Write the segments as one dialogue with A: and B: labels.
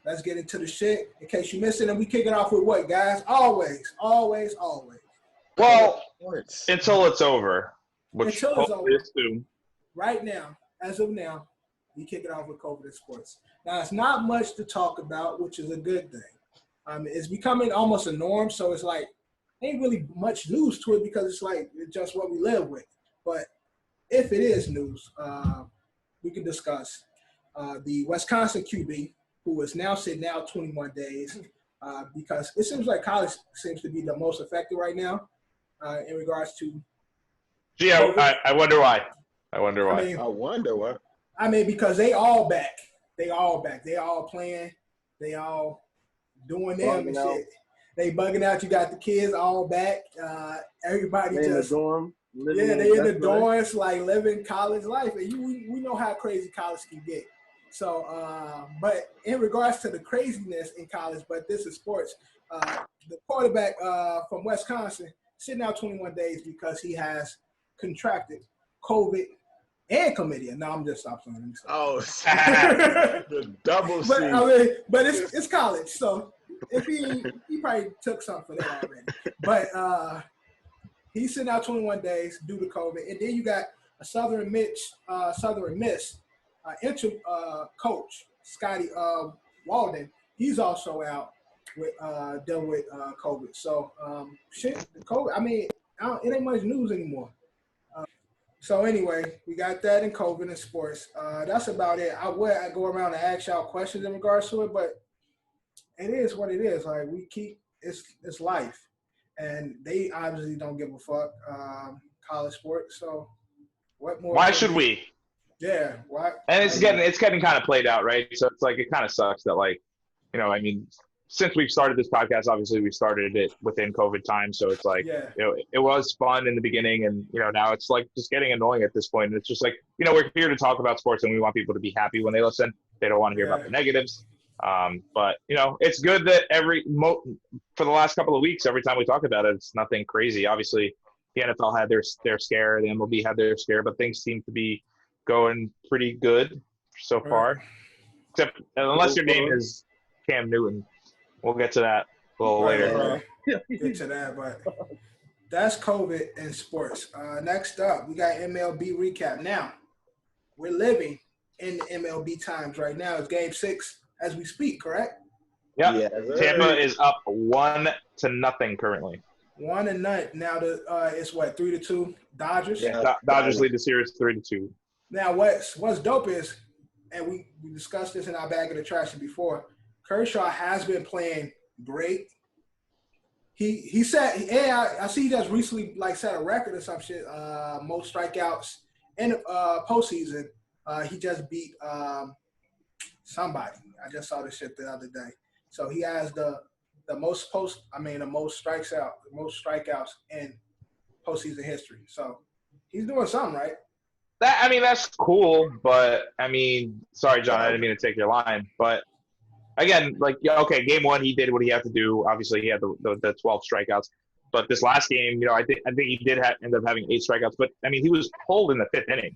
A: let's get into the shit. In case you missed it, and we kick it off with what, guys? Always.
B: Well, until it's over, which
A: until it's over.
B: Is soon.
A: Right now, as of now, we kick it off with COVID in sports. Now, it's not much to talk about, which is a good thing. It's becoming almost a norm, so it's like ain't really much news to it because it's like it's just what we live with. But if it is news, we can discuss the Wisconsin QB, who is now sitting out 21 days because it seems like college seems to be the most affected right now in regards to.
B: Gee, I wonder why. I wonder why.
A: I mean, because they all back. They all playing. They all doing them and shit. They bugging out. You got the kids all back. Everybody
C: they
A: just
C: in the dorm.
A: They in the dorms, like living college life, and we know how crazy college can get. So, but in regards to the craziness in college, but this is sports. The quarterback from Wisconsin sitting out 21 days because he has contracted COVID and chlamydia. No, I'm just stopping.
C: Oh, the double C.
A: But it's college, so if he probably took something for that already. But he's sitting out 21 days due to COVID, and then you got a Southern Miss coach Scotty Walden. He's also out with dealing with COVID. So the COVID. I mean, it ain't much news anymore. So anyway, we got that in COVID and sports. That's about it. I go around and ask y'all questions in regards to it, but it is what it is. Like it's life, and they obviously don't give a fuck. College sports. So what more?
B: Why should we?
A: Yeah. Why?
B: And it's getting kind of played out, right? So it's like it kind of sucks that I mean, since we've started this podcast, obviously we started it within COVID time. So it's like, it was fun in the beginning, and now it's like just getting annoying at this point. And it's just like, we're here to talk about sports, and we want people to be happy when they listen. They don't want to hear about the negatives. But it's good that for the last couple of weeks, every time we talk about it, it's nothing crazy. Obviously, the NFL had their scare, the MLB had their scare, but things seem to be going pretty good so far. Except unless your name is Cam Newton. We'll get to that a little later.
A: Get to that, but that's COVID and sports. Next up, we got MLB recap. Now, we're living in the MLB times right now. It's Game 6 as we speak, correct?
B: Yep. Yeah. Tampa is up 1-0 currently.
A: 1-0. Now it's what, 3-2 Dodgers?
B: Yeah, Dodgers lead the series 3-2.
A: Now what's dope is, and we discussed this in our bag of the trash before, Kershaw has been playing great. He said, I see he just recently set a record or some shit, most strikeouts in postseason. He just beat somebody. I just saw this shit the other day. So he has the most strikeouts in postseason history. So he's doing something right.
B: That's cool, but sorry, John, I didn't mean to take your line, but again, game 1, he did what he had to do. Obviously, he had the 12 strikeouts, but this last game, I think he did end up having 8 strikeouts, but he was pulled in the 5th inning.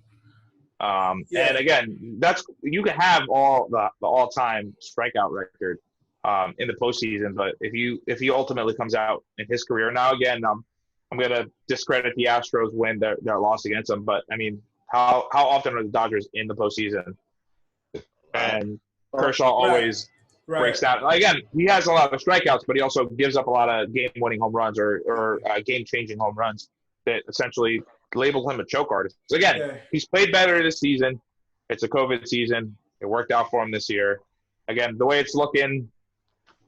B: And again, you can have all the all-time strikeout record in the postseason, but if he ultimately comes out in his career, now again, I'm gonna discredit the Astros win their loss against them, but how often are the Dodgers in the postseason? And Kershaw always breaks down. Again, he has a lot of strikeouts, but he also gives up a lot of game-winning home runs or game-changing home runs that essentially label him a choke artist. So again, he's played better this season. It's a COVID season. It worked out for him this year. Again, the way it's looking,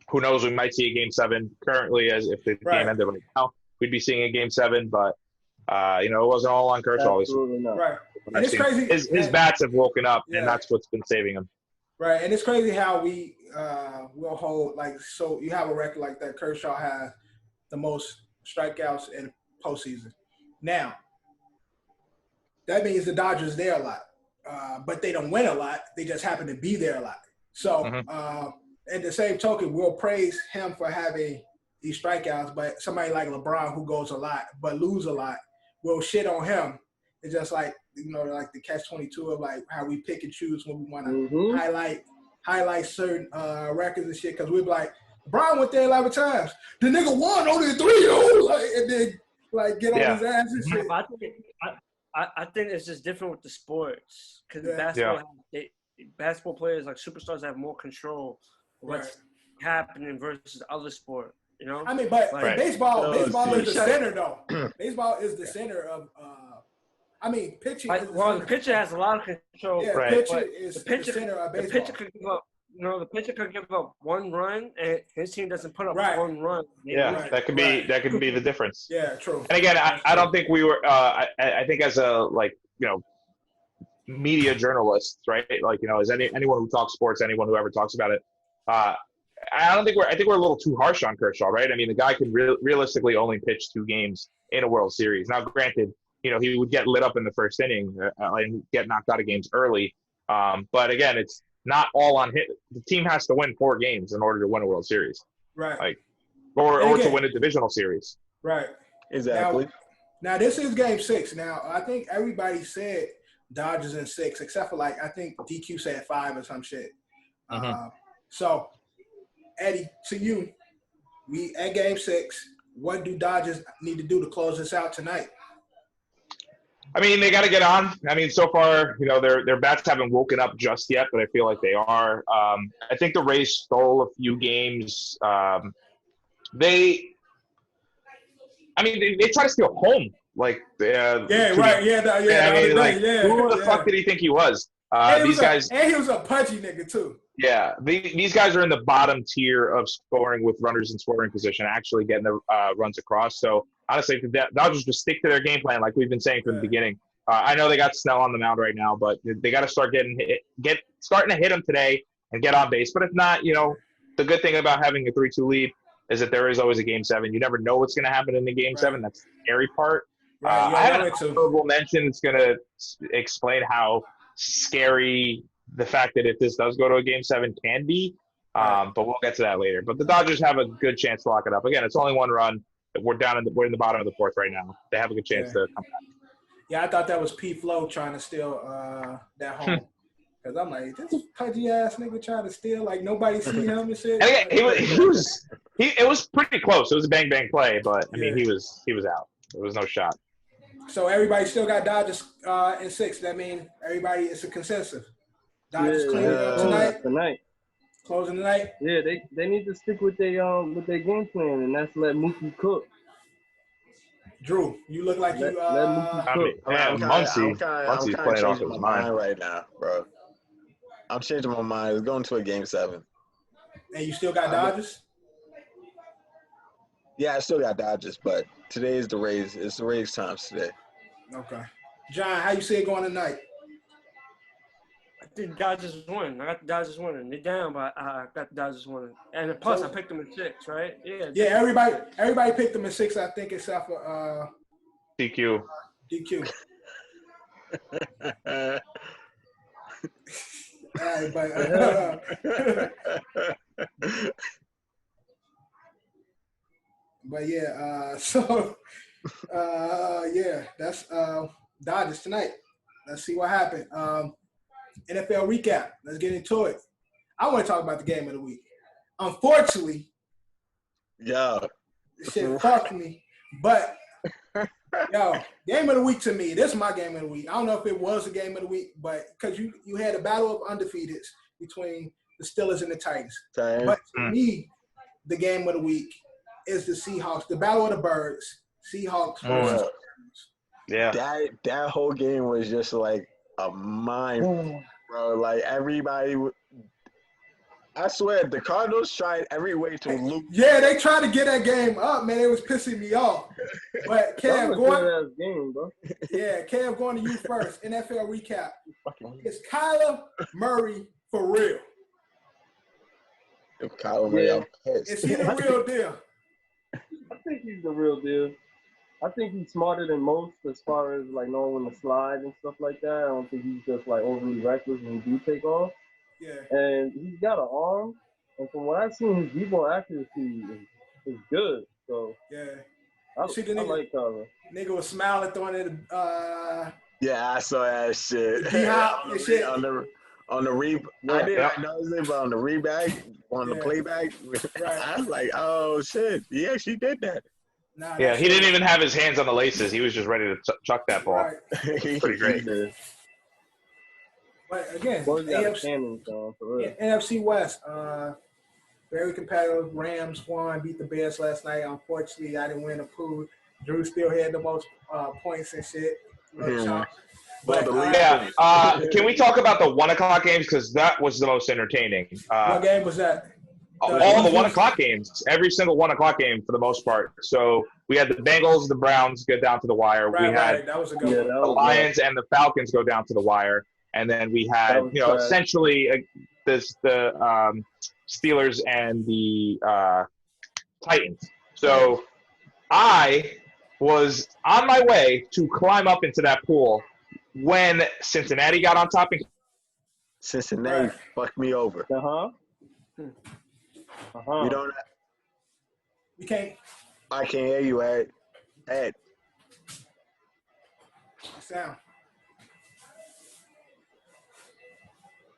B: who knows? We might see a Game 7 currently, as if the game ended right now. We'd be seeing a Game 7, but it wasn't all on Kershaw.
A: Absolutely not. Right. And it's crazy.
B: His bats have woken up, and that's what's been saving him.
A: Right, and it's crazy how we will hold so you have a record like that. Kershaw has the most strikeouts in postseason. Now, that means the Dodgers there a lot, but they don't win a lot. They just happen to be there a lot. So, at the same token, we'll praise him for having these strikeouts, but somebody like LeBron who goes a lot but lose a lot, we'll shit on him. It's just like the catch-22 of how we pick and choose when we want to highlight certain records and shit because we'd be like, Brian went there 11 times. The nigga won only 3, and then like get on his ass and shit.
D: I think it's just different with the sports because basketball players like superstars have more control of what's happening versus other sport. You know,
A: I mean, but
D: like,
A: baseball is the center though. Baseball is the center of. I mean, pitching.
D: The pitcher has a lot of control.
A: Yeah, pitcher is the center of baseball.
D: The pitcher could give up. The pitcher could give up 1 run, and his team doesn't put up 1 run.
B: That could be the difference.
A: Yeah, true.
B: And again, I don't think we were. I think as a media journalists, right? Like as anyone who talks sports, anyone who ever talks about it, I think we're a little too harsh on Kershaw, right? I mean, the guy can realistically only pitch 2 games in a World Series. Now, granted, he would get lit up in the first inning and get knocked out of games early. But again, it's not all on him. The team has to win 4 games in order to win a World Series,
A: right?
B: Or to win a divisional series,
A: right?
C: Exactly.
A: Now this is Game 6. Now I think everybody said Dodgers in 6, except for I think DQ said 5 or some shit. So, Eddie, to you, we at Game 6. What do Dodgers need to do to close this out tonight?
B: I mean, they got to get on. I mean, so far, their bats haven't woken up just yet, but I feel like they are. I think the Rays stole a few games. They try to steal home. Who the fuck did he think he was? These guys,
A: and he was a pudgy nigga too.
B: Yeah, these guys are in the bottom tier of scoring with runners in scoring position, actually getting the runs across. So honestly, if the Dodgers just stick to their game plan, like we've been saying from the beginning. I know they got Snell on the mound right now, but they got to start starting to hit them today and get on base. But if not, the good thing about having a 3-2 lead is that there is always a Game 7. You never know what's going to happen in the Game 7. That's the scary part. I have an honorable mention. It's going to explain how scary the fact that if this does go to a Game 7 can be. But we'll get to that later. But the Dodgers have a good chance to lock it up. Again, it's only 1 run. We're in the bottom of the 4th right now. They have a good chance to come back.
A: Yeah, I thought that was P. Flo trying to steal that home. Because I'm like, this pudgy ass nigga trying to steal. Like nobody see him and shit.
B: And again, it was pretty close. It was a bang bang play, but I mean he was out. There was no shot.
A: So everybody still got Dodgers in 6. That means everybody is a consensus. Dodgers cleaning up tonight. Closing tonight.
E: Yeah, they need to stick with their game plan, and that's let Mookie cook.
A: Drew, you look like you.
B: Muncie's playing off his mind
C: right now, bro. I'm changing my mind. It's going to a Game 7.
A: And you still got Dodgers?
C: Yeah, I still got Dodgers, but today is the Rays. It's the Rays' times today.
A: Okay. John, how you see it going tonight?
D: I think the Dodgers win. I got the Dodgers winning. They're down, but I got the Dodgers winning. And plus, I picked them in 6, right? Yeah.
A: Yeah, everybody picked them in 6, I think, except for
B: DQ.
A: DQ. All right, but yeah, that's Dodgers tonight. Let's see what happened. NFL recap. Let's get into it. I want to talk about the game of the week. Unfortunately, shit fucked me. But game of the week to me. This is my game of the week. I don't know if it was a game of the week, but because you had a battle of undefeateds between the Steelers and the Titans. But to me, the game of the week is the Seahawks. The battle of the birds. Seahawks.
B: Yeah.
C: That whole game was just like a mind, bro. Like everybody. I swear, the Cardinals tried every way to lose.
A: Yeah, they tried to get that game up, man. It was pissing me off. But Kev, Kev, going to you first. NFL recap. Is Kyler Murray for real?
C: If Kyler Murray, I'm pissed.
A: Is he the real deal?
E: I think he's the real deal. I think he's smarter than most as far as like knowing when to slide and stuff like that. I don't think he's just like overly reckless when he do take off.
A: Yeah.
E: And he's got an arm, and from what I've seen, his deep ball accuracy is good. So
A: yeah,
E: I like Kyler.
A: Nigga was smiling throwing it.
C: Yeah, I saw that shit.
A: D-hop and shit.
C: On the I didn't notice it, but on the the playback, I was like, oh shit, he actually did that.
A: Nah,
B: Yeah, he didn't even have his hands on the laces. He was just ready to chuck that ball.
A: Right.
B: Pretty great.
A: But again, NFC West, very competitive. Rams won, beat the Bears last night. Unfortunately, I didn't win the pool. Drew still had the most points and shit. But,
B: can we talk about the 1 o'clock games? Because that was the most entertaining.
A: What game was that?
B: All the 1 o'clock games, every single 1 o'clock game for the most part. So we had the Bengals, the Browns get down to the wire. We had
A: that was a good one.
B: the Lions and the Falcons go down to the wire, and then we had essentially the Steelers and the Titans. So I was on my way to climb up into that pool when Cincinnati got on top.
C: Cincinnati fucked me over. You don't.
A: You can't.
C: I can't hear you, Ed.
A: Sound.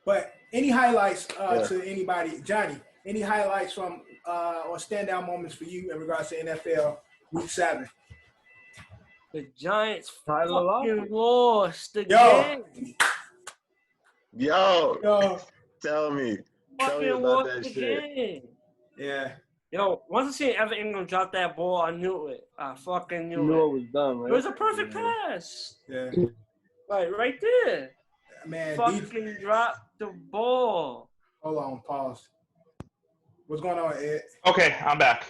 A: But any highlights to anybody, Johnny? Any highlights from or standout moments for you in regards to NFL Week 7?
D: The Giants fucking lost the game.
C: Yo. Tell me about that shit.
D: Game.
A: Yeah.
D: Yo, once I seen Evan Ingram drop that ball, I knew it. I fucking knew it.
E: It was done, right?
D: It was a perfect pass.
A: Yeah.
D: Like, right there.
A: Man,
D: fucking dropped the ball.
A: Hold on, pause. What's going on, Ed?
B: Okay, I'm back.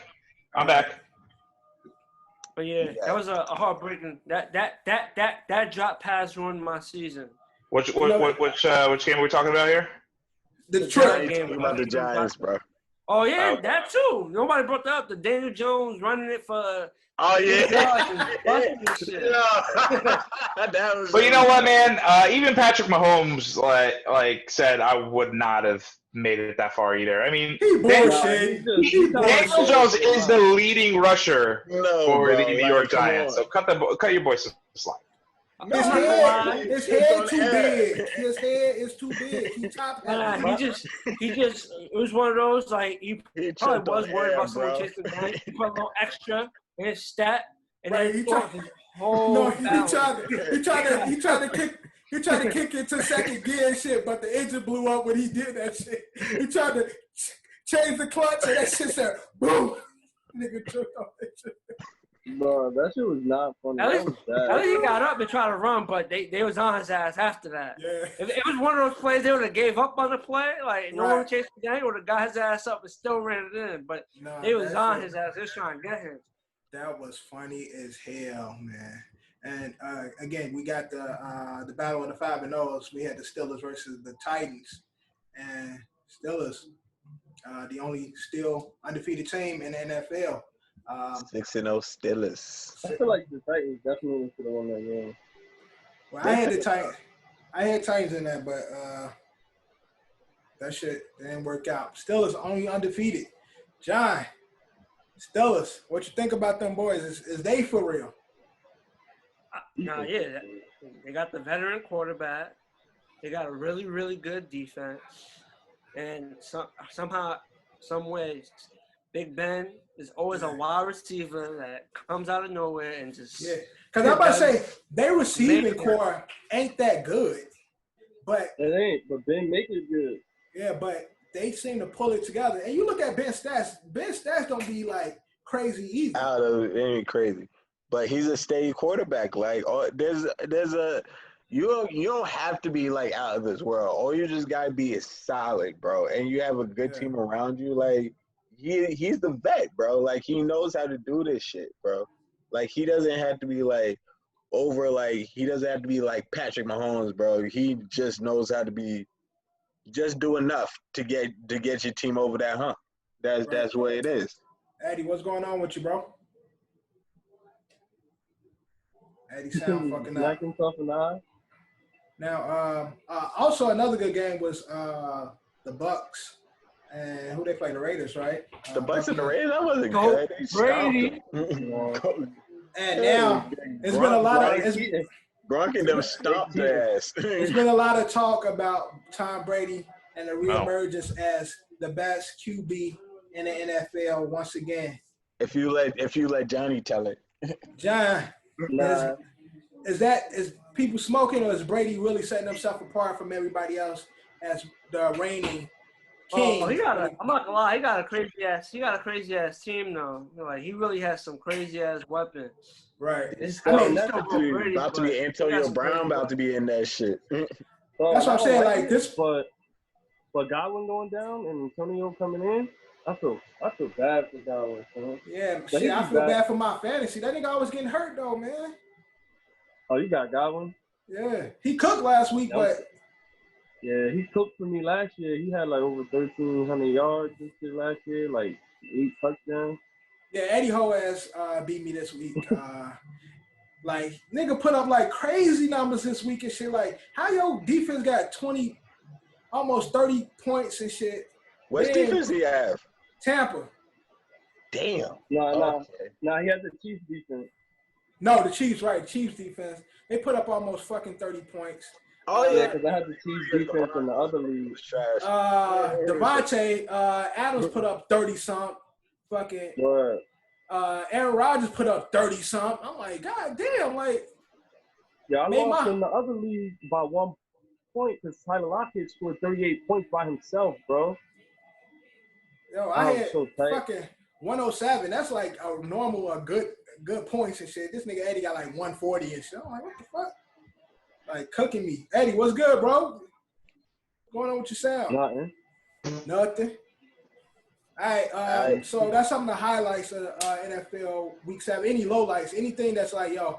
D: But yeah, that was a heartbreaking. That drop pass ruined my season.
B: Which game are we talking about here?
A: The Detroit
C: game. About the Giants, bro.
D: Oh yeah, that too. Nobody brought that up. The Daniel Jones running it for.
C: Oh yeah.
B: But you know what, man? Even Patrick Mahomes like said I would not have made it that far either. I mean, Daniel Jones is the leading rusher for the New York Giants. So cut your boy some slack.
A: His head too big. His head is too big. He top
D: he just. It was one of those like he probably was worried about someone chasing the guy. He put a little extra in his stat, and then he tried his whole.
A: He tried to kick it to second gear and shit, but the engine blew up when he did that shit. He tried to change the clutch, and that shit said boom. Nigga tripped off that shit.
E: Bro, that shit was not funny.
D: At least he got up and tried to run, but they was on his ass after that.
A: Yeah.
D: If it was one of those plays, they would have gave up on the play. Like, no one chased the guy. He would have got his ass up and still ran it in. But they was on his ass. They was trying to get him.
A: That was funny as hell, man. And, again, we got the battle of the 5-0s. We had the Steelers versus the Titans. And Steelers, the only still undefeated team in the NFL.
C: 6-0 Steelers.
E: I feel like the Titans definitely should have won that game.
A: Well, I had Titans in that, but that shit didn't work out. Steelers only undefeated. John, Steelers, what you think about them boys? Is they for real?
D: Yeah. They got the veteran quarterback. They got a really, really good defense. And somehow, some ways, Big Ben is always a wide receiver that comes out of nowhere and just
A: Because I'm about to say their receiving core ain't that good, but
E: it ain't. But Ben make it good.
A: Yeah, but they seem to pull it together. And you look at Ben's stats. Ben's stats don't be like crazy either.
C: It ain't crazy, but he's a steady quarterback. Like you don't have to be like out of this world. All you just gotta be is solid, bro. And you have a good team around you, like. He's the vet, bro. Like, he knows how to do this shit, bro. Like, he doesn't have to be, like, he doesn't have to be like Patrick Mahomes, bro. He just knows how to just do enough to get your team over that hump. That's what it is.
A: Eddie, what's going on with you, bro? Eddie sound fucking up.
E: Black himself in the eye.
A: Now, also another good game was the Bucks. And who they play? The Raiders, right?
C: The Bucks and the Raiders? That wasn't good.
D: Brady.
A: And now it's been a lot of
C: Gronk and them stomped their ass.
A: There's been a lot of talk about Tom Brady and the reemergence as the best QB in the NFL once again.
C: If you let Johnny tell it.
A: John,
E: Nah.
A: is people smoking, or is Brady really setting himself apart from everybody else as the reigning king?
D: I'm not gonna lie, he got a crazy ass team though. Like he really has some crazy ass weapons.
A: Right.
C: About to be Antonio Brown, about to be in that shit.
A: That's what I'm saying. Like this,
E: but Godwin going down and Antonio coming in, I feel bad for Godwin. Man.
A: Yeah, shit, I feel bad for my fantasy. That nigga always getting hurt though, man.
E: Oh, you got Godwin?
A: Yeah, he cooked last week, but
E: yeah, he cooked for me last year. He had like over 1,300 yards this year last year, like 8 touchdowns.
A: Yeah, Eddie Hoaz beat me this week. Like, nigga put up like crazy numbers this week and shit. Like, how your defense got 20, almost 30 points and shit?
C: What defense he have?
A: Tampa.
C: Damn.
E: No, he has the Chiefs defense.
A: No, the Chiefs, right. Chiefs defense. They put up almost fucking 30 points.
E: Oh, yeah, because I had the Chiefs defense in the other league.
A: Devontae Adams put up 30-something. Fucking
E: Word.
A: Aaron Rodgers put up 30-something. I'm like, God damn, like.
E: Yeah, I lost in the other league by 1 point because Tyler Lockett scored 38 points by himself, bro.
A: Yo, I had fucking 107. That's like a normal, good points and shit. This nigga Eddie got like 140 and shit. I'm like, what the fuck? Like cooking me. Eddie, what's good, bro? What's going on with your sound? Nothing. All right, so that's some of the highlights of NFL Week 7. Any lowlights? Anything that's like, yo,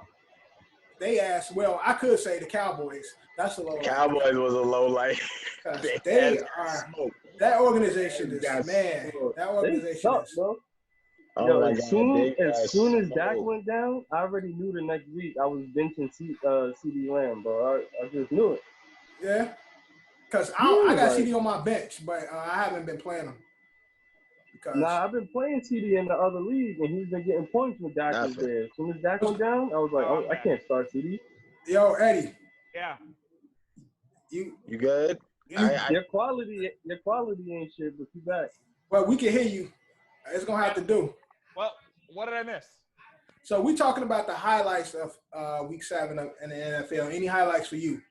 A: they asked. Well, I could say the Cowboys. That's a low light.
C: Cowboys was a low light.
A: They are. That organization is, man. That organization is.
E: Bro. Yo, as soon as Dak went down, I already knew the next week I was benching CD Lamb, bro. I just knew it.
A: Yeah. Because I got CD on my bench, but I haven't been playing him.
E: Nah, I've been playing CD in the other league, and he's been getting points when Dak was there. As soon as Dak went down, I was like, I can't start CD.
A: Yo, Eddie.
B: Yeah.
A: You
C: good?
E: Your quality ain't shit, but you back.
A: Well, we can hear you. It's gonna have to do.
B: Well, what did I miss?
A: So we talking about the highlights of Week 7 in the NFL. Any highlights for you?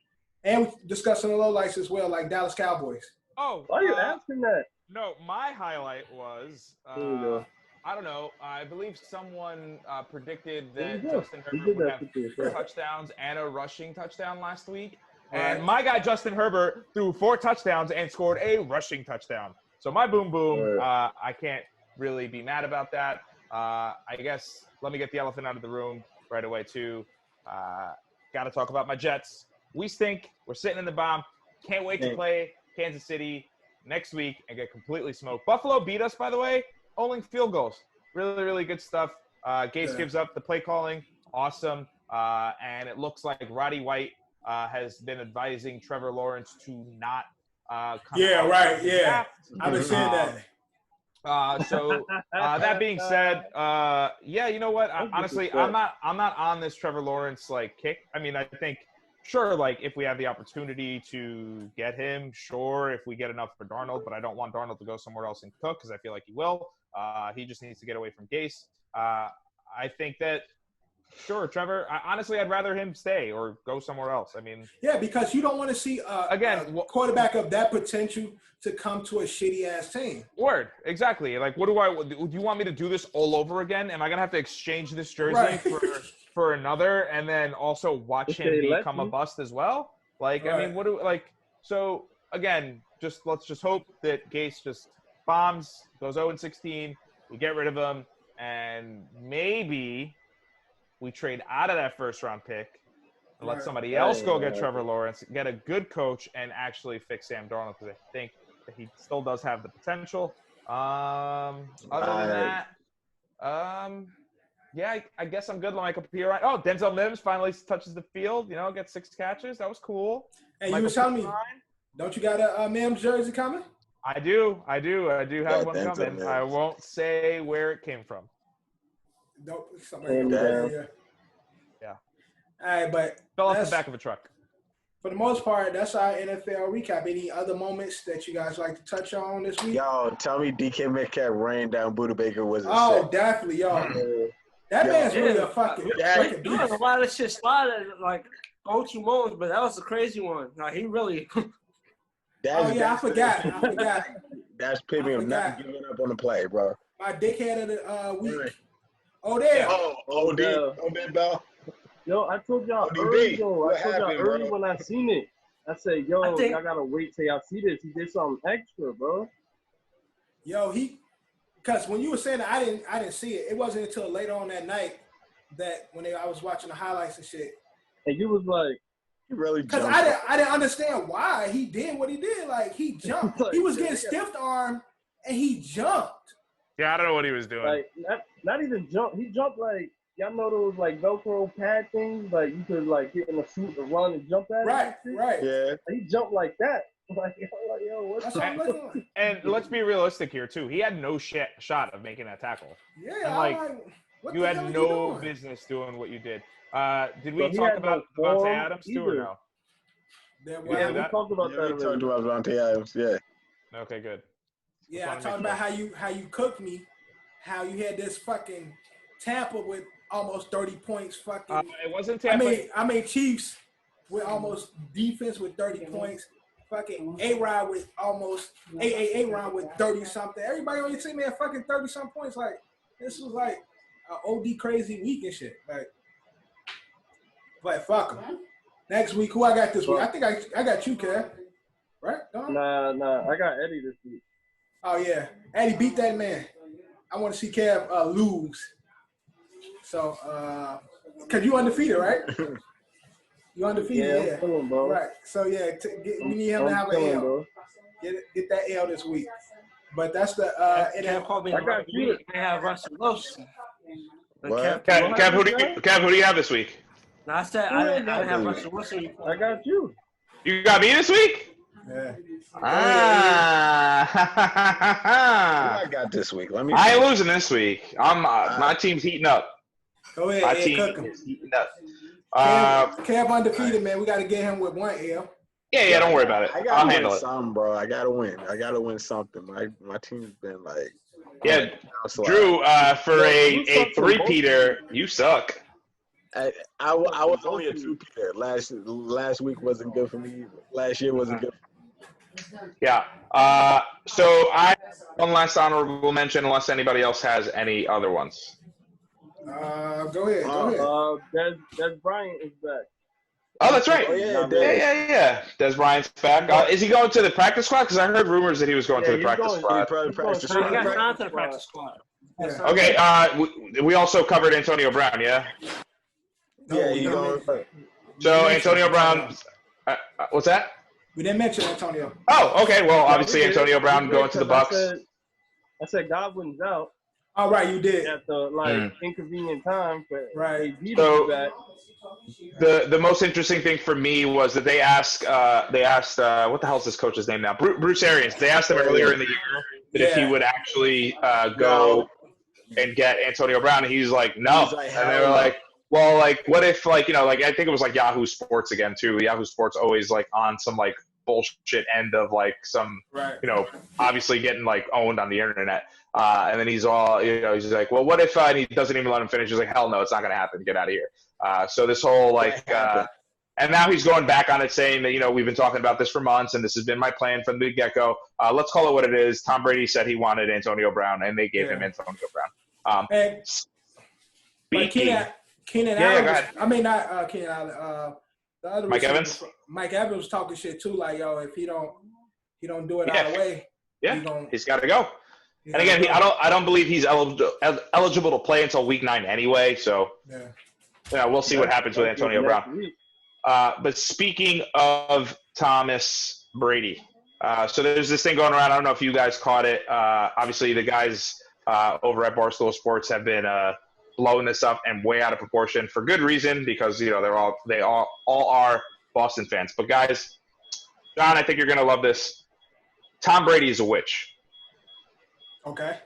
A: And we discussing the lowlights as well, like Dallas Cowboys.
B: Oh,
E: why are you asking that?
B: No, my highlight was I don't know. I believe someone predicted that Justin Herbert would have 4 touchdowns and a rushing touchdown last week. And my guy Justin Herbert threw 4 touchdowns and scored a rushing touchdown. So my boom, I can't really be mad about that. I guess let me get the elephant out of the room right away too. Got to talk about my Jets. We stink. We're sitting in the bomb. Can't wait to play Kansas City next week and get completely smoked. Buffalo beat us, by the way, only field goals. Really, really good stuff. Gase gives up the play calling. Awesome. And it looks like Roddy White has been advising Trevor Lawrence to not I've
A: been saying that.
B: So that being said, you know what? Honestly, I'm not on this Trevor Lawrence kick. I mean, I think sure, if we have the opportunity to get him, sure, if we get enough for Darnold, but I don't want Darnold to go somewhere else and cook because I feel like he will. He just needs to get away from Gase. I think that sure, Trevor. Honestly, I'd rather him stay or go somewhere else. I mean,
A: yeah, because you don't want to see a quarterback of that potential to come to a shitty ass team.
B: Word, exactly. Do you want me to do this all over again? Am I gonna have to exchange this jersey for another, and then also watch him become a bust as well? I mean, so again, let's just hope that Gase just bombs, goes 0-16. We get rid of him, and maybe we trade out of that first-round pick and let somebody else go get Trevor Lawrence, get a good coach, and actually fix Sam Darnold because I think that he still does have the potential. Other than that, I guess I'm good. Up here. Oh, Denzel Mims finally touches the field. Gets 6 catches. That was cool.
A: And you were telling me, don't you got a Mims jersey coming?
B: I do have one coming. Mims. I won't say where it came from.
A: Nope. All right, but
F: Fell off the back of a truck.
A: for the most part, that's our NFL recap. Any other moments that you guys like to touch on this week?
C: Yo, tell me DK Metcalf ran down Buda Baker wasn't
A: Oh,
C: sick.
A: definitely, yo. That man's really a fucking
D: There's
A: beast.
D: a lot of shit slided, like, go to moments, but that was a crazy one. Like, he really.
A: I forgot.
C: That's premium, not giving up on the play, bro.
A: My dickhead of the week. Oh, there.
C: Oh, OD Bell.
E: Yo, I told y'all
C: ODB,
E: early, yo.
C: what
E: I told y'all
C: happened,
E: early
C: bro?
E: when I seen it. I said, yo,
D: I think-
E: y'all gotta wait till y'all see this. He did something extra, bro.
A: Yo, because when you were saying that, I didn't see it. It wasn't until later on that night that I was watching the highlights and shit.
E: And you was like,
C: He really
A: Because
C: jumped.
A: I didn't understand why he did what he did. Like, he jumped. He was getting stiff armed, and he jumped.
F: Yeah, I don't know what he was doing.
E: like not even jump. He jumped like, y'all know those like Velcro pad things, like you could like get in a suit and run and jump at
A: Right,
E: it.
A: right.
C: Yeah.
E: He jumped like that. Like, yo, what's
A: That's
E: up?
A: what I'm looking like.
F: And let's be realistic here too. He had no shot of making that tackle.
A: Yeah,
F: And,
A: I'm
F: like,
A: like, what
F: You
A: the
F: had
A: hell are
F: no
A: doing?
F: business doing what you did. Did we
E: But he
F: talk
E: had no
F: about Devontae
E: form
F: Adams too or
E: either.
F: no?
A: That
F: Yeah,
A: was-
E: Yeah, we
F: that-
E: talked about
C: Yeah,
E: that
C: we
E: already.
C: talked about Vontae Adams, yeah.
F: Okay, good.
A: Yeah, I
F: wanna
A: talked
F: make
A: about how you cooked me, how you had this fucking Tampa with almost 30 points. Fucking,
F: It wasn't Tampa.
A: I mean Chiefs with almost defense with 30 points. Fucking A-Rod with almost A-Rod with 30 something. Everybody on your team had fucking 30 something points. Like, this was like an OD crazy week and shit. Like fuck 'em. Next week, who I got this week? I think I got you, Kev. Right? Don?
E: Nah. I got Eddie this week.
A: Oh yeah, Eddie beat that man. I want to see Kev lose. So, cause you undefeated, right? You undefeated,
E: Yeah, I'm feeling, bro.
A: Right. So yeah, we need him to have an
E: feeling,
A: L.
E: bro.
A: Get that L this week. But that's the
D: Can't
A: then,
D: call me
E: I got you.
D: I have Russell Wilson. But
C: What?
B: Kev, who do you have this week?
D: No, I said I didn't have Russell Wilson.
E: I got you.
B: You got me this week?
A: yeah.
C: Who
B: Ah.
C: I got this week? Let me.
B: I ain't losing this week. My team's heating up.
A: Go ahead,
B: My
A: Ed,
B: team
A: cook him.
B: is heating up.
A: Kev undefeated, man. We got to get him with one L.
B: Yeah, don't worry about it.
C: I
B: I'll
C: gotta
B: handle
C: win
B: it.
C: something, bro. I gotta win something. My team's been like.
B: Yeah, Drew, for a three-peater, you suck.
C: I was only a two-peater. Last week wasn't good for me either. Last year wasn't good.
B: Yeah. So I one last honorable mention, unless anybody else has any other ones.
A: Go ahead.
E: Des Bryant is back.
B: Oh, that's right.
C: Oh, yeah,
B: Yeah. Des Bryant's back. Is he going to the practice squad? Because I heard rumors that he was going to the
E: he's
B: practice
E: going.
B: squad.
C: Probably practice
E: He's
D: I
E: going
D: got
E: to
D: signed to the practice squad.
A: Yeah.
B: Okay. We also covered Antonio Brown. Yeah.
C: Yeah, he going.
B: So Antonio Brown. What's that?
A: We didn't mention Antonio.
B: Oh, okay. Well, obviously Antonio Brown
E: He
B: going
E: did,
B: to the
E: 'cause
B: Bucks.
E: I said Godwin's out
A: All right, you did.
E: at the inconvenient time, but
A: Right.
E: AD
B: So-
E: be back.
B: The most interesting thing for me was that they asked what the hell's this coach's name now? Bruce Arians. They asked him earlier in the year that if he would actually go and get Antonio Brown, and he's like, no.
C: He's like,
B: And they
C: hell
B: were
C: no.
B: like, well, like, what if, like, I think it was like Yahoo Sports again too. Yahoo Sports always like on some like bullshit end of like some,
A: Right.
B: obviously getting like owned on the internet. And then he's all, he's like, well, what if and he doesn't even let him finish? He's like, hell no, it's not going to happen. Get out of here. So this whole like, and now he's going back on it saying that, we've been talking about this for months and this has been my plan from the get-go. Let's call it what it is. Tom Brady said he wanted Antonio Brown and they gave him Antonio Brown.
A: And but Keenan
B: Yeah,
A: Allen,
B: go ahead.
A: I mean, not Keenan Allen, the other
B: Mike
A: receiver,
B: Evans?
A: Mike Evans was talking shit too, like, yo, if he don't do it our way,
B: he's got to go. And again, I don't believe he's eligible to play until week 9 anyway. So we'll see what happens with Antonio Brown. But speaking of Thomas Brady, so there's this thing going around. I don't know if you guys caught it. Obviously, the guys over at Barstool Sports have been blowing this up and way out of proportion for good reason because they all are Boston fans. But guys, John, I think you're gonna love this. Tom Brady is a witch.
A: Okay.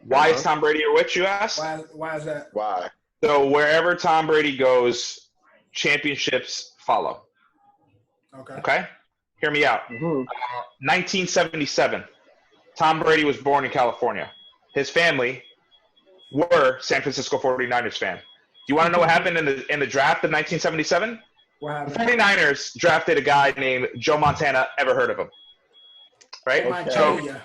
B: Why is Tom Brady a witch, you ask?
A: Why is that?
C: Why?
B: So wherever Tom Brady goes, championships follow.
A: Okay.
B: Okay? Hear me out. 1977, Tom Brady was born in California. His family were San Francisco 49ers fan. Do you want to know what happened in the draft of 1977?
A: What
B: The
A: happened?
B: 49ers drafted a guy named Joe Montana. Ever heard of him? Right?
C: Okay.
B: So
A: Yeah.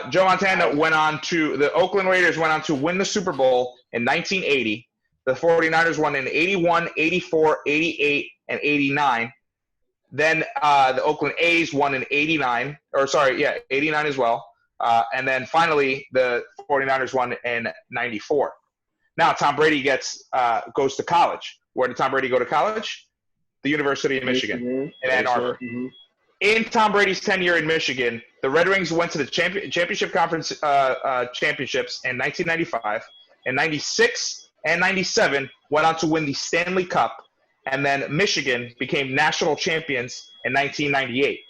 B: Joe Montana the Oakland Raiders went on to win the Super Bowl in 1980. The 49ers won in 81, 84, 88, and 89. Then the Oakland A's won in 89 as well. And then finally the 49ers won in 94. Now Tom Brady goes to college. Where did Tom Brady go to college? The University of Michigan in Ann Arbor. In Tom Brady's tenure in Michigan, the Red Wings went to the championship conference championships in 1995. In 96 and 97, went on to win the Stanley Cup. And then Michigan became national champions in 1998.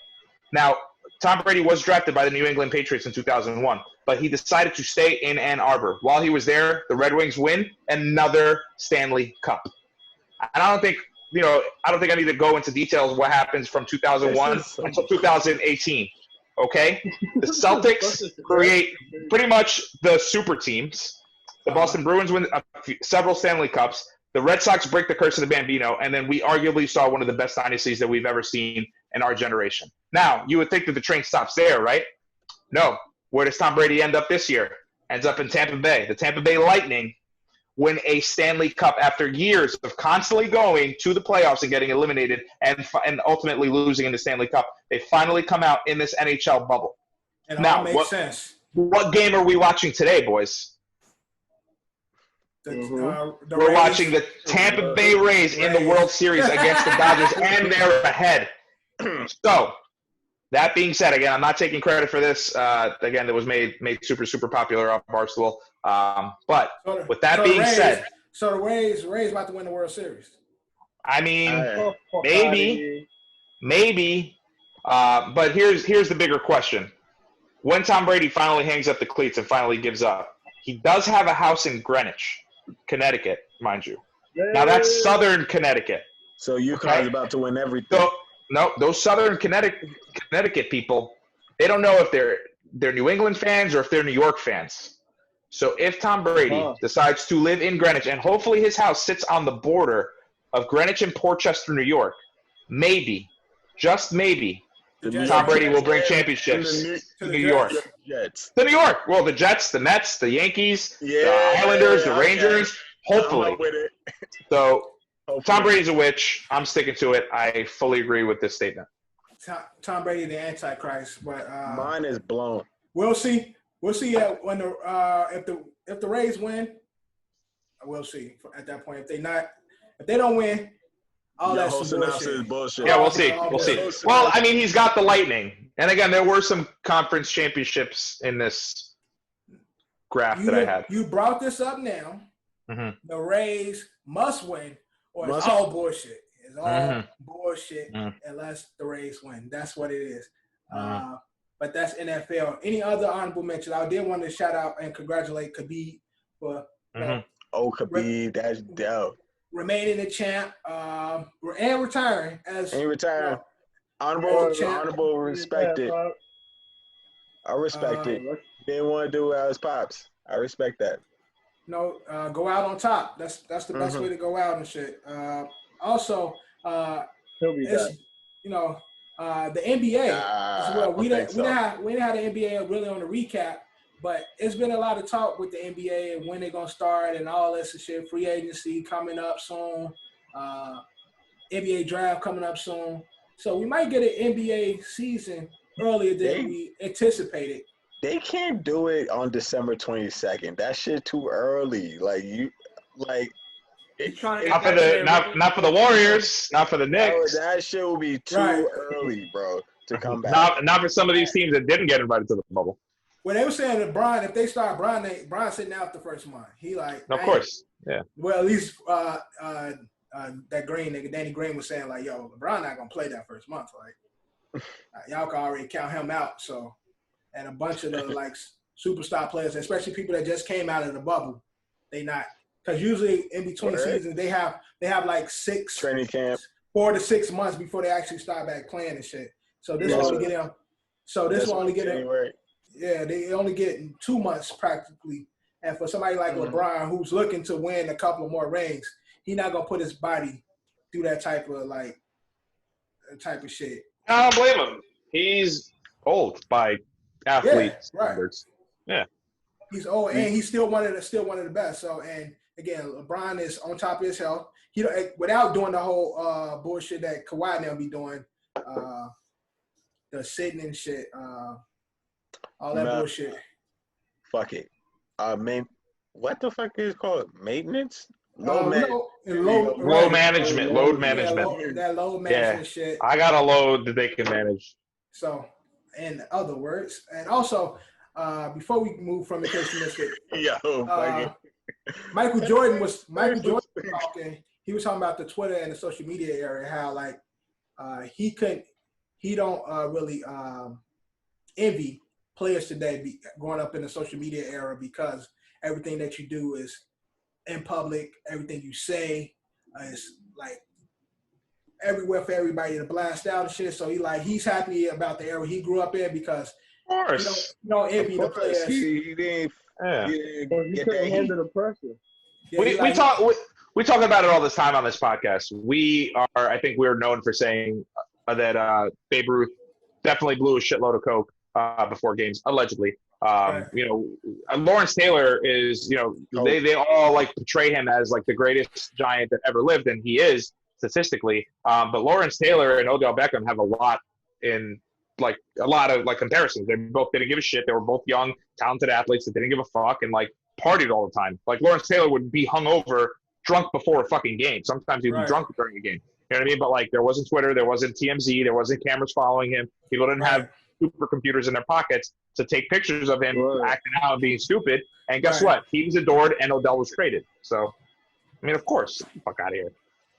B: Now, Tom Brady was drafted by the New England Patriots in 2001, but he decided to stay in Ann Arbor. While he was there, the Red Wings win another Stanley Cup. And I don't think I need to go into details what happens from 2001 until 2018. Okay? The Celtics create pretty much the super teams. The Boston Bruins win several Stanley Cups. The Red Sox break the curse of the Bambino, and then we arguably saw one of the best dynasties that we've ever seen in our generation. Now, you would think that the train stops there, right? No. Where does Tom Brady end up this year? Ends up in Tampa Bay. The Tampa Bay Lightning win a Stanley Cup after years of constantly going to the playoffs and getting eliminated and ultimately losing in the Stanley Cup. They finally come out in this NHL bubble.
A: It
B: now,
A: all makes sense.
B: What game are we watching today, boys?
A: The
B: We're
A: Rays.
B: watching the Tampa Bay Rays in the World Series against the Dodgers, and they're ahead. So, that being said, again, I'm not taking credit for this. Again, that was made super, super popular off Barstool. But with that being said.
A: So the Rays about to win the World Series.
B: I mean, maybe. But here's the bigger question. When Tom Brady finally hangs up the cleats and finally gives up, he does have a house in Greenwich, Connecticut, mind you. Now, that's southern Connecticut.
C: So UConn's about to win everything.
B: So, no, those southern Connecticut people, they don't know if they're New England fans or if they're New York fans. So if Tom Brady decides to live in Greenwich, and hopefully his house sits on the border of Greenwich and Portchester, New York, maybe, just maybe, Tom Brady will bring championships to New York.
C: Jets.
B: To New York. Well, the Jets, the Mets, the Yankees, the Islanders, the Rangers, hopefully. So Tom Brady's a witch. I'm sticking to it. I fully agree with this statement.
A: Tom Brady, the Antichrist, but
C: mine is blown.
A: We'll see. We'll see when if the Rays win. We'll see at that point. If they don't win, all that's
C: bullshit.
B: Yeah, we'll see. We'll see. Well, I mean, he's got the Lightning, and again, there were some conference championships in this graph that I had.
A: You brought this up now.
B: Mm-hmm.
A: The Rays must win, or it's all bullshit. It's all bullshit unless the Rays win. That's what it is. But that's NFL. Any other honorable mentions? I did want to shout out and congratulate Khabib for
C: Khabib, that's dope.
A: Remaining the champ and retiring as
C: honorable respect it. I respect it. Didn't want to do it as pops. I respect that.
A: Go out on top. That's the best way to go out and shit. Also,
E: He'll be back.
A: The NBA as well. We didn't have the NBA really on the recap, but it's been a lot of talk with the NBA and when they're gonna start and all this and shit. Free agency coming up soon. NBA draft coming up soon. So we might get an NBA season earlier than we anticipated.
C: They can't do it on December 22nd. That shit too early.
B: Not for the Warriors, not for the Knicks.
C: That shit will be too early, bro, to come back.
B: Not for some of these teams that didn't get invited to the bubble.
A: Well, they were saying that Brian, if they start Brian sitting out the first month. He like,
B: of course, yeah.
A: Well, at least that Green nigga, Danny Green, was saying like, yo, LeBron not gonna play that first month. Like, y'all can already count him out. So, and a bunch of the like superstar players, especially people that just came out of the bubble, they not Because usually in between
C: Right.
A: seasons they have like
C: Training camp.
A: 4 to 6 months before they actually start back playing and shit. So this
C: Yeah,
A: will
C: so-
A: only get them. So this
C: That's
A: will only get them.
C: January.
A: Yeah, they only get 2 months practically. And for somebody like LeBron, who's looking to win a couple of more rings, he's not gonna put his body through that type of shit.
B: I don't blame him. He's old by athlete
A: right.
B: standards. Yeah.
A: He's old and he's still one of the best. So and again, LeBron is on top of his health. He don't, without doing the whole bullshit that Kawhi now be doing, the sitting and shit, all that bullshit.
C: Fuck it. What the fuck is it called? Maintenance?
B: Load management.
A: Yeah,
B: Load management.
A: That load management shit.
B: I got a load that they can manage.
A: So, in other words, and also, before we move from the case you missed it, Michael Jordan was talking. He was talking about the Twitter and the social media area, how like he don't really envy players today growing up in the social media era because everything that you do is in public, everything you say is like everywhere for everybody to blast out and shit. So he's happy about the era he grew up in because
B: of course.
A: You don't envy the players.
C: He didn't
E: He couldn't handle the pressure.
A: Yeah,
B: we talk about it all the time on this podcast. I think we're known for saying that Babe Ruth definitely blew a shitload of coke before games, allegedly. You know, Lawrence Taylor is, you know, they all like portray him as like the greatest giant that ever lived, and he is statistically. But Lawrence Taylor and Odell Beckham have a lot of comparisons. They both didn't give a shit. They were both young, talented athletes that didn't give a fuck and like partied all the time. Like Lawrence Taylor would be hungover, drunk before a fucking game. Sometimes he'd be drunk during a game. You know what I mean? But like there wasn't Twitter, there wasn't TMZ, there wasn't cameras following him. People didn't have supercomputers in their pockets to take pictures of him acting out and being stupid. And guess what? He was adored and Odell was traded. So, I mean, of course, get the fuck out of here.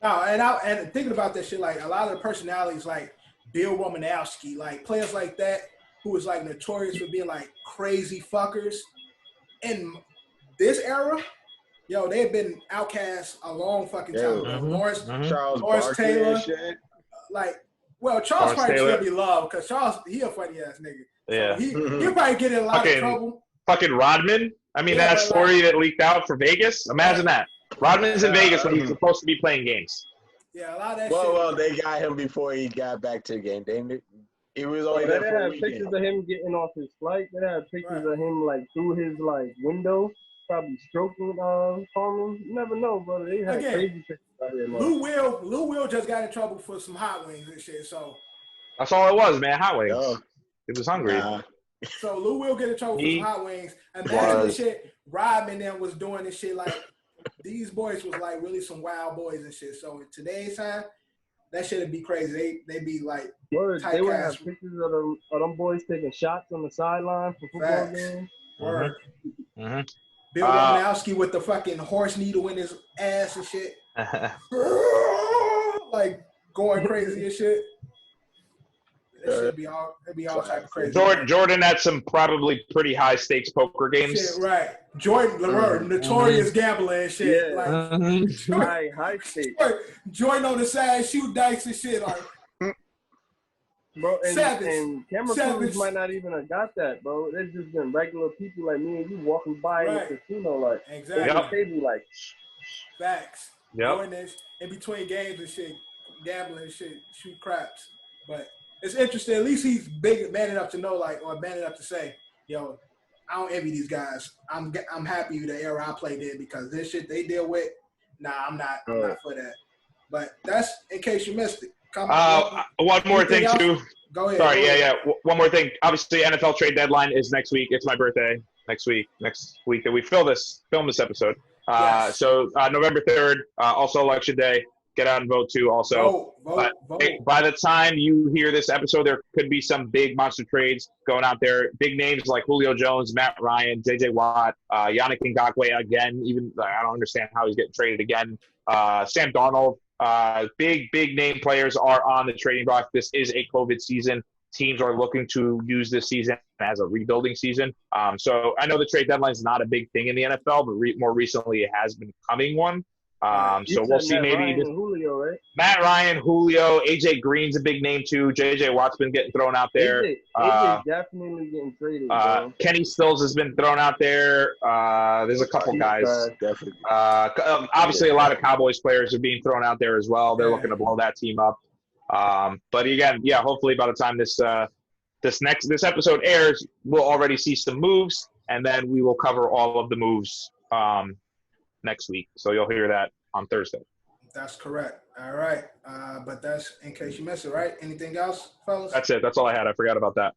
A: No, and thinking about that shit, like a lot of the personalities, like Bill Romanowski, like players like that, who was like notorious for being like crazy fuckers. In this era, yo, they have been outcasts a long fucking time. Lawrence Taylor, Charles probably should be loved because Charles, he a funny ass nigga.
B: Yeah,
A: so he'll probably get in a lot of trouble.
B: Fucking Rodman. I mean, that story that leaked out for Vegas. Imagine that. Rodman's in Vegas when he's supposed to be playing games.
A: Yeah, a lot of that shit.
C: Well, they got him before he got back to the game. He was only there for a weekend.
E: They had pictures of him getting off his flight. They had pictures of him like through his like window, probably stroking Carmen. You never know, brother. They had crazy pictures out here.
A: Lou Will just got in trouble for some hot wings and shit. So
B: that's all it was, man. Hot wings. He was hungry.
A: So Lou will get in trouble for some hot wings. Imagine the shit Rodman then was doing this shit like these boys was like really some wild boys and shit. So in today's time, that shit would be crazy. They be like
E: they would have pictures of them boys taking shots on the sideline for football games.
A: Word. Bill Romanowski with the fucking horse needle in his ass and shit. Like going crazy and shit. It'd be all type of crazy.
B: Jordan had some probably pretty high stakes poker games.
A: Shit, right. Jordan, notorious gambler and shit.
E: Yeah. Like, high stakes.
A: Jordan on the side, shoot dice and shit. Like,
E: bro, and camera
A: Savage.
E: crews might not even have got that, bro. They've just been regular people like me and you walking by in the casino, like,
A: exactly.
E: Table, like,
A: facts.
B: Yep.
A: Going in between games and shit, gambling and shit, shoot craps. But it's interesting. At least he's man enough to know, like, or man enough to say, yo, I don't envy these guys. I'm happy with the era I played in because this shit they deal with, I'm not for that. But that's in case you missed it.
B: One more thing too.
A: Go ahead.
B: Sorry, one more thing. Obviously, NFL trade deadline is next week. It's my birthday next week that we film this episode.
A: Yes.
B: So November 3rd, also election day. Get out and vote too. Also,
A: vote.
B: By the time you hear this episode, there could be some big monster trades going out there. Big names like Julio Jones, Matt Ryan, J.J. Watt, Yannick Ngakoue again. Even I don't understand how he's getting traded again. Sam Darnold. Big name players are on the trading block. This is a COVID season. teams are looking to use this season as a rebuilding season. So I know the trade deadline is not a big thing in the NFL, but more recently it has been becoming one. So we'll see. Maybe
E: Ryan and Julio, right?
B: Matt Ryan, Julio, AJ Green's a big name too. JJ Watt's been getting thrown out there.
E: AJ's definitely getting traded, bro.
B: Kenny Stills has been thrown out there. There's a couple guys.
C: Definitely.
B: Obviously, a lot of Cowboys players are being thrown out there as well. They're looking to blow that team up. But again, yeah, hopefully by the time this episode airs, we'll already see some moves, and then we will cover all of the moves next week. So you'll hear that on Thursday.
A: That's correct. All right. But that's in case you missed it, right? Anything else, fellas?
B: That's it. That's all I had. I forgot about that.